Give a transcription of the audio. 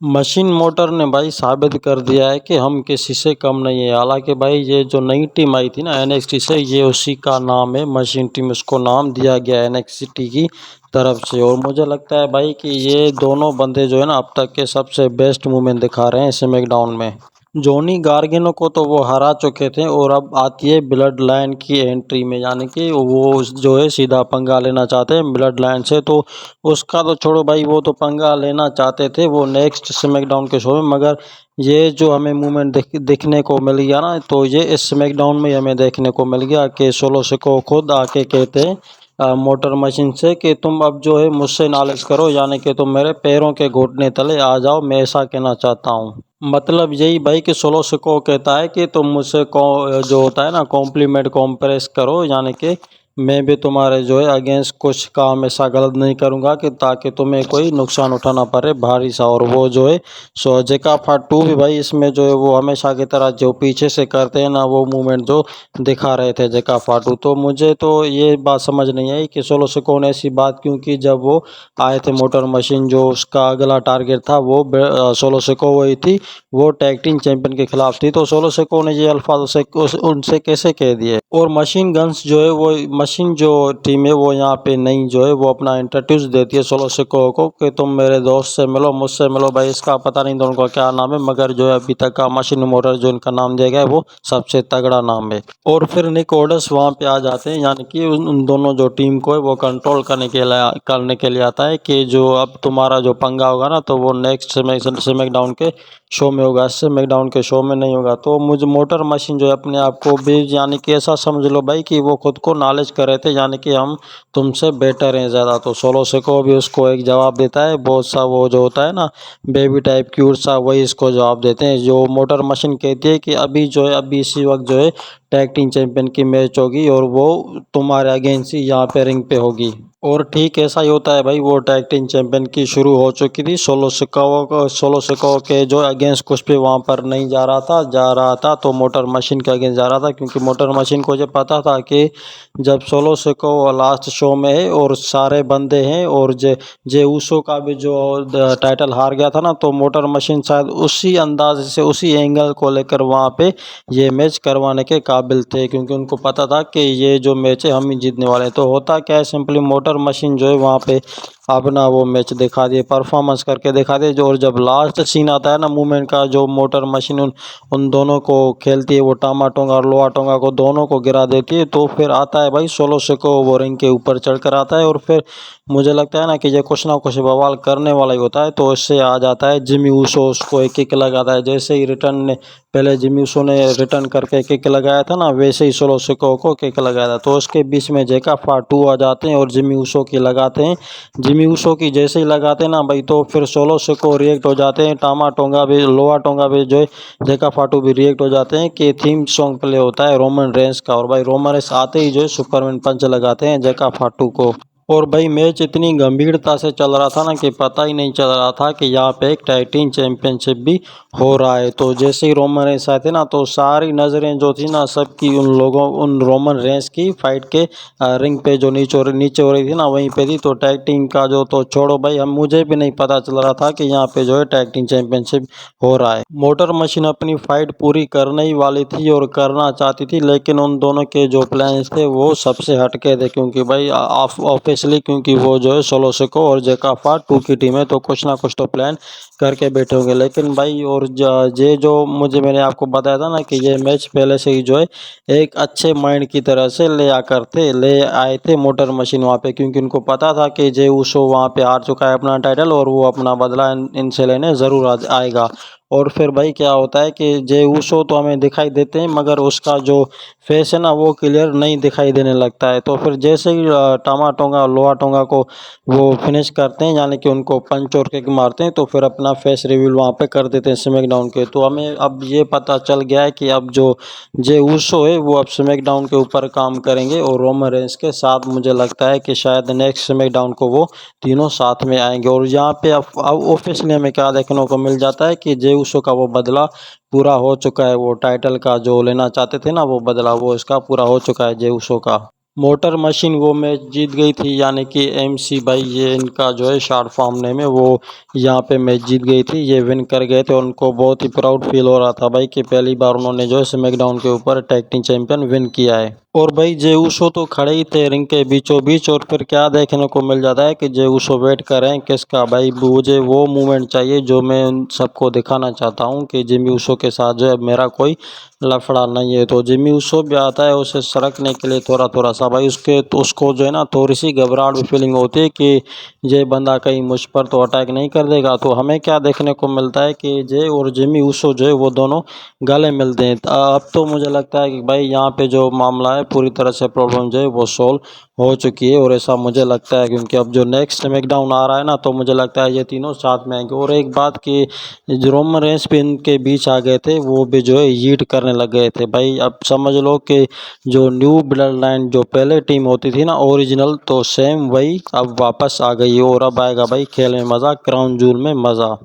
Machine motor ने भाई साबित कर दिया है कि हम किसी से कम नहीं है। हालांकि भाई ये जो नई टीम आई थी ना एनएक्सटी से, ये उसी का नाम है मशीन टीम, उसको नाम दिया गया एनएक्सटी की तरफ से। और मुझे लगता है भाई कि ये दोनों बंदे जो है ना अब तक के सबसे बेस्ट मूवमेंट दिखा रहे हैं स्मैकडाउन में। जॉनी गार्गेनो को तो वो हरा चुके थे और अब आती है ब्लड लाइन की एंट्री में, यानी कि वो जो है सीधा पंगा लेना चाहते हैं ब्लड लाइन से। तो उसका तो छोड़ो भाई, वो तो पंगा लेना चाहते थे वो नेक्स्ट स्मैकडाउन के शो में, मगर ये जो हमें मूवमेंट दिखने को मिल गया ना, तो ये इस स्मैकडाउन में हमें देखने को मिल गया कि सोलो सिको खुद आके कहते हैं मोटर मशीन से कि तुम अब जो है मुझसे नालिश करो, यानी कि तुम मेरे पैरों के घुटने तले आ जाओ, मैं ऐसा कहना चाहता हूँ। मतलब यही भाई कि सोलो सिको कहता है कि तुम मुझसे जो होता है ना कॉम्प्लीमेंट कॉम्प्रेस करो, यानी कि मैं भी तुम्हारे जो है अगेंस्ट कुछ काम ऐसा गलत नहीं करूँगा कि ताकि तुम्हें कोई नुकसान उठाना पड़े भारी सा। और वो जो है सो जेकाफा 2 भी भाई इसमें जो है वो हमेशा की तरह जो पीछे से करते हैं ना वो मूवमेंट जो दिखा रहे थे जेकाफा 2। तो मुझे तो ये बात समझ नहीं आई कि सोलो सिको ने ऐसी बात क्यों की जब वो आए थे मोटर मशीन। जो उसका अगला टारगेट था वो सोलो सिको वही थी, वो टैग टीम चैंपियन के खिलाफ थी। तो सोलो सिको ने ये अल्फाज उनसे कैसे कह दिए। और मशीन गन्स जो है वो मशीन जो टीम है वो यहाँ पे नहीं जो है वो अपना इंट्रोड्यूस देती है सोलो सिको को कि तुम मेरे दोस्त से मिलो, मुझसे मिलो। भाई इसका पता नहीं दोनों का क्या नाम है, मगर जो है अभी तक का मशीन मोटर जो इनका नाम दिया गया है वो सबसे तगड़ा नाम है। और फिर निक ओडस वहाँ पे आ जाते हैं, यानी कि उन दोनों जो टीम को है वो कंट्रोल करने के लिए आता है कि जो अब तुम्हारा जो पंगा होगा ना तो वो नेक्स्ट स्मैकडाउन के शो में होगा, स्मैकडाउन के शो में नहीं होगा। तो मुझे मोटर मशीन जो है अपने आप को भी यानी कि ऐसा समझ लो भाई कि वो खुद को नॉलेज कर रहे थे, यानी कि हम तुमसे बेटर हैं ज़्यादा। तो सोलो सिको भी उसको एक जवाब देता है बहुत सा, वो जो होता है ना बेबी टाइप क्यूट सा, वही इसको जवाब देते हैं। जो मोटर मशीन कहती है कि अभी जो है अभी इसी वक्त जो है टैग टीम चैंपियन की मैच होगी और वो तुम्हारे अगेंस्ट ही यहाँ पे रिंग पे होगी। और ठीक ऐसा ही होता है भाई, वो टैग टीम चैंपियन की शुरू हो चुकी थी। सोलो सिको के जो अगेंस्ट कुछ भी वहाँ पर नहीं जा रहा था तो मोटर मशीन के अगेंस्ट जा रहा था, क्योंकि मोटर मशीन को जब पता था कि जब सोलो सिको लास्ट शो में है और सारे बंदे हैं और जे ऊसो का भी जो टाइटल हार गया था ना, तो मोटर मशीन शायद उसी अंदाज से उसी एंगल को लेकर वहाँ पे ये मैच करवाने के काबिल थे, क्योंकि उनको पता था कि ये जो मैच है हम ही जीतने वाले हैं। तो होता क्या है, सिंपली मोटर मशीन जो है वहाँ पे अपना वो मैच दिखा दिए, परफॉर्मेंस करके दिखा दिए। जो और जब लास्ट सीन आता है ना मूवमेंट का, जो मोटर मशीन उन दोनों को खेलती है, वो टामा टोंगा और लोहा टोंगा को दोनों को गिरा देती है। तो फिर आता है भाई सोलो सिको, वो रिंग के ऊपर चढ़कर आता है और फिर मुझे लगता है ना कि ये कुछ ना कुछ बवाल करने वाला ही होता है। तो इससे आ जाता है जिमी ऊसो, उसको एक किक लगाता है। जैसे ही रिटर्न ने पहले जिमी ऊसो ने रिटर्न करके किक लगाया था ना, वैसे ही सोलो सिको को किक लगाया था। तो उसके बीच में जेकाफा 2 आ जाते हैं और जिमी ऊसो की लगाते हैं। जिमी ऊसो की जैसे ही लगाते हैं ना भाई, तो फिर सोलो सिको रिएक्ट हो जाते हैं। टामा टोंगा भी लोहा टोंगा भी जो है जेकाफा 2 भी रिएक्ट हो जाते हैं कि थीम सॉन्ग प्ले होता है रोमन रेंस का। और भाई रोमन रेंस आते ही जो है सुपरमैन पंच लगाते हैं जेकाफा 2 को। और भाई मैच इतनी गंभीरता से चल रहा था ना कि पता ही नहीं चल रहा था कि यहाँ पे एक टैग टीम चैंपियनशिप भी हो रहा है। तो जैसे ही रोमन रेंस आए थे ना, तो सारी नज़रें जो थी ना सबकी उन रोमन रेंस की फाइट के रिंग पे जो नीचे हो रही थी ना वहीं पे थी। तो टैग टीम का जो तो छोड़ो भाई, हम मुझे भी नहीं पता चल रहा था कि यहाँ पे जो है टैग टीम चैंपियनशिप हो रहा है। मोटर मशीन अपनी फाइट पूरी करने ही वाली थी और करना चाहती थी, लेकिन उन दोनों के जो प्लान्स थे वो सबसे हटके थे, क्योंकि भाई ऑब्वियसली क्योंकि वो जो है सोलो सिको और जेकाफा 2 की टीम है, तो कुछ ना कुछ तो प्लान करके बैठे होंगे। लेकिन भाई और ये जो मैंने आपको बताया था ना कि ये मैच पहले से ही जो है एक अच्छे माइंड की तरह से ले आए थे मोटर मशीन वहाँ पे, क्योंकि उनको पता था कि जे ऊसो वहाँ पे हार चुका है अपना टाइटल और वो अपना बदला इनसे लेने ज़रूर आएगा। और फिर भाई क्या होता है कि जे ऊसो तो हमें दिखाई देते हैं, मगर उसका जो फेस है ना वो क्लियर नहीं दिखाई देने लगता है। तो फिर जैसे ही टामा टोंगा और लोहा टोंगा को वो फिनिश करते हैं, यानी कि उनको पंच और किक मारते हैं, तो फिर अपना फेस रिवील वहाँ पे कर देते हैं स्मैकडाउन के। तो हमें अब ये पता चल गया है कि अब जो जे ऊसो है वो अब स्मैकडाउन के ऊपर काम करेंगे और रोमन रेंस के साथ। मुझे लगता है कि शायद नेक्स्ट स्मैकडाउन को वो तीनों साथ में आएंगे। और यहाँ पे अब ऑफिशियली हमें क्या देखने को मिल जाता है कि जे ऊसो का वो बदला पूरा हो चुका है। वो टाइटल का जो लेना चाहते थे ना वो बदला, वो इसका पूरा हो चुका है जे ऊसो का। मोटर मशीन वो मैच जीत गई थी, यानी कि एमसी भाई ये इनका जो है शार्ट फॉर्म नेम है, वो यहाँ पे मैच जीत गई थी, ये विन कर गए थे। उनको बहुत ही प्राउड फील हो रहा था भाई कि पहली बार उन्होंने जो है स्मैकडाउन के ऊपर टैग टीम चैंपियन विन किया है। और भाई जे उसो तो खड़े ही थे रिंग के बीचों बीच, और फिर क्या देखने को मिल जाता है कि जे उसो वेट कर रहे हैं किसका, भाई मुझे वो मूवमेंट चाहिए जो मैं उन सबको दिखाना चाहता हूँ कि जिमी उसो के साथ जो है मेरा कोई लफड़ा नहीं है। तो जिमी उसो भी आता है उसे सरकने के लिए थोड़ा थोड़ा सा, भाई उसके तो उसको जो है ना थोड़ी सी घबराहट भी फीलिंग होती है कि ये बंदा कहीं मुझ पर तो अटैक नहीं कर देगा। तो हमें क्या देखने को मिलता है कि जे और जिमी उसो जो है वो दोनों गले मिलते हैं। अब तो मुझे लगता है कि भाई यहाँ पे जो मामला है पूरी तरह से प्रॉब्लम जो है वो सॉल्व हो चुकी है, और ऐसा मुझे लगता है क्योंकि अब जो नेक्स्ट स्मैकडाउन आ रहा है ना, तो मुझे लगता है ये तीनों साथ में आएंगे। और एक बात कि जो रोमन रेंस भी इनके बीच आ गए थे, वो भी जो है हीट करने लग गए थे। भाई अब समझ लो कि जो न्यू ब्लड लाइन जो पहले टीम होती थी ना ओरिजिनल, तो सेम वही अब वापस आ गई है। और अब आएगा भाई खेल में मज़ा, क्राउन जूल में मज़ा।